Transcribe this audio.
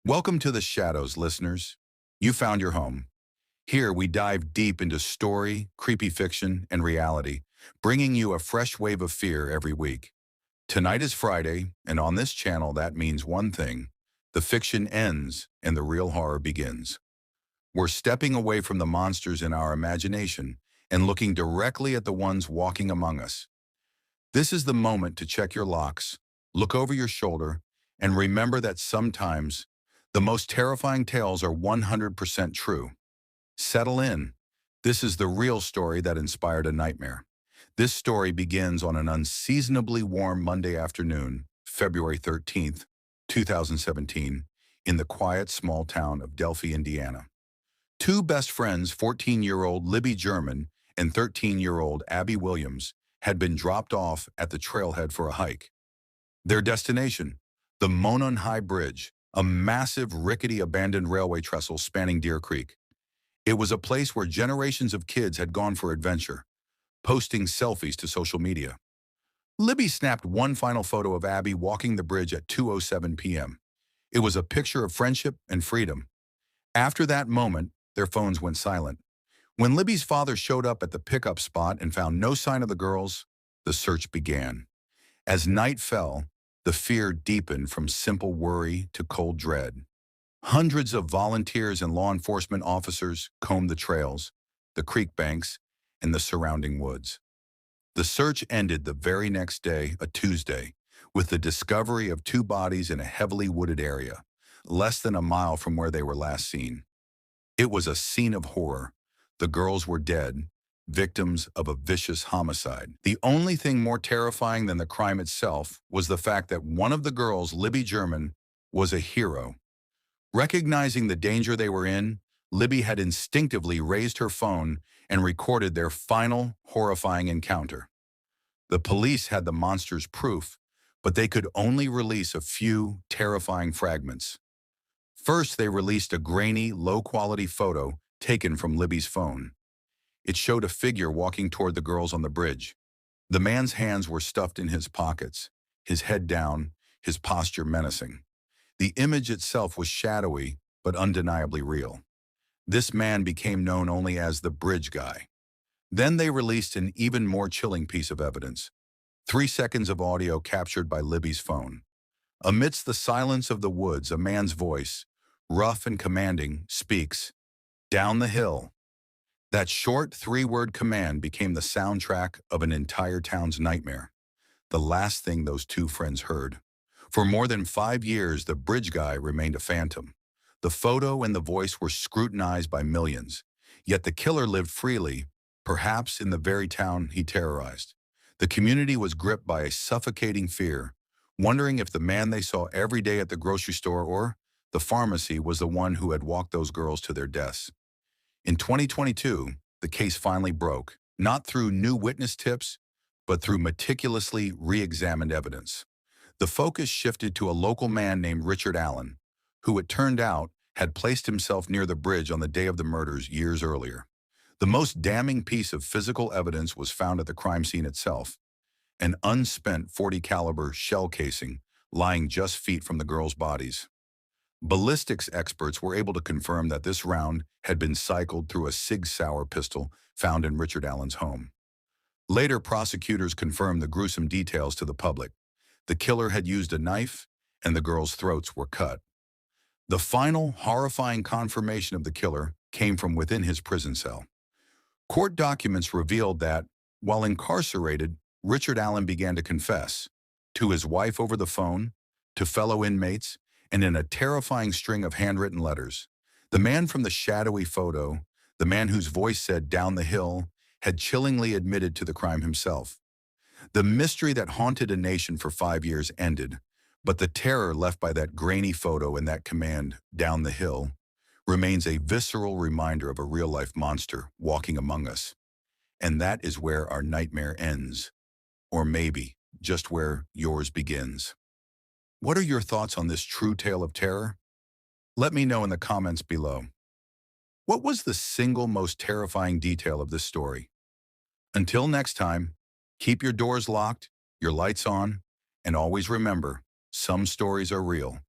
Welcome to the Shadows, listeners. You found your home. Here we dive deep into story, creepy fiction, and reality, bringing you a fresh wave of fear every week. Tonight is Friday, and on this channel that means one thing. The fiction ends and the real horror begins. We're stepping away from the monsters in our imagination and looking directly at the ones walking among us. This is the moment to check your locks, look over your shoulder, and remember that sometimes the most terrifying tales are 100% true. Settle in. This is the real story that inspired a nightmare. This story begins on an unseasonably warm Monday afternoon, February 13th, 2017, in the quiet small town of Delphi, Indiana. Two best friends, 14-year-old Libby German and 13-year-old Abby Williams, had been dropped off at the trailhead for a hike. Their destination, the Monon High Bridge, a massive, rickety, abandoned railway trestle spanning Deer Creek. It was a place where generations of kids had gone for adventure, posting selfies to social media. Libby snapped one final photo of Abby walking the bridge at 2:07 p.m. It was a picture of friendship and freedom. After that moment, their phones went silent. When Libby's father showed up at the pickup spot and found no sign of the girls, the search began. As night fell, the fear deepened from simple worry to cold dread. Hundreds of volunteers and law enforcement officers combed the trails, the creek banks, and the surrounding woods. The search ended the very next day, a Tuesday, with the discovery of two bodies in a heavily wooded area, less than a mile from where they were last seen. It was a scene of horror. The girls were dead, victims of a vicious homicide. The only thing more terrifying than the crime itself was the fact that one of the girls, Libby German, was a hero. Recognizing the danger they were in, Libby had instinctively raised her phone and recorded their final, horrifying encounter. The police had the monster's proof, but they could only release a few terrifying fragments. First, they released a grainy, low-quality photo taken from Libby's phone. It showed a figure walking toward the girls on the bridge. The man's hands were stuffed in his pockets, his head down, his posture menacing. The image itself was shadowy, but undeniably real. This man became known only as the Bridge Guy. Then they released an even more chilling piece of evidence: 3 seconds of audio captured by Libby's phone. Amidst the silence of the woods, a man's voice, rough and commanding, speaks, "Down the hill." That short three-word command became the soundtrack of an entire town's nightmare. The last thing those two friends heard. For more than 5 years, the Bridge Guy remained a phantom. The photo and the voice were scrutinized by millions. Yet the killer lived freely, perhaps in the very town he terrorized. The community was gripped by a suffocating fear, wondering if the man they saw every day at the grocery store or the pharmacy was the one who had walked those girls to their deaths. In 2022, the case finally broke, not through new witness tips, but through meticulously re-examined evidence. The focus shifted to a local man named Richard Allen, who it turned out had placed himself near the bridge on the day of the murders years earlier. The most damning piece of physical evidence was found at the crime scene itself, an unspent .40 caliber shell casing lying just feet from the girls' bodies. Ballistics experts were able to confirm that this round had been cycled through a Sig Sauer pistol found in Richard Allen's home. Later, prosecutors confirmed the gruesome details to the public. The killer had used a knife, and the girls' throats were cut. The final, horrifying confirmation of the killer came from within his prison cell. Court documents revealed that, while incarcerated, Richard Allen began to confess to his wife over the phone, to fellow inmates, and in a terrifying string of handwritten letters. The man from the shadowy photo, the man whose voice said "down the hill," had chillingly admitted to the crime himself. The mystery that haunted a nation for 5 years ended, but the terror left by that grainy photo and that command, "down the hill," remains a visceral reminder of a real-life monster walking among us. And that is where our nightmare ends. Or maybe just where yours begins. What are your thoughts on this true tale of terror? Let me know in the comments below. What was the single most terrifying detail of this story? Until next time, keep your doors locked, your lights on, and always remember, some stories are real,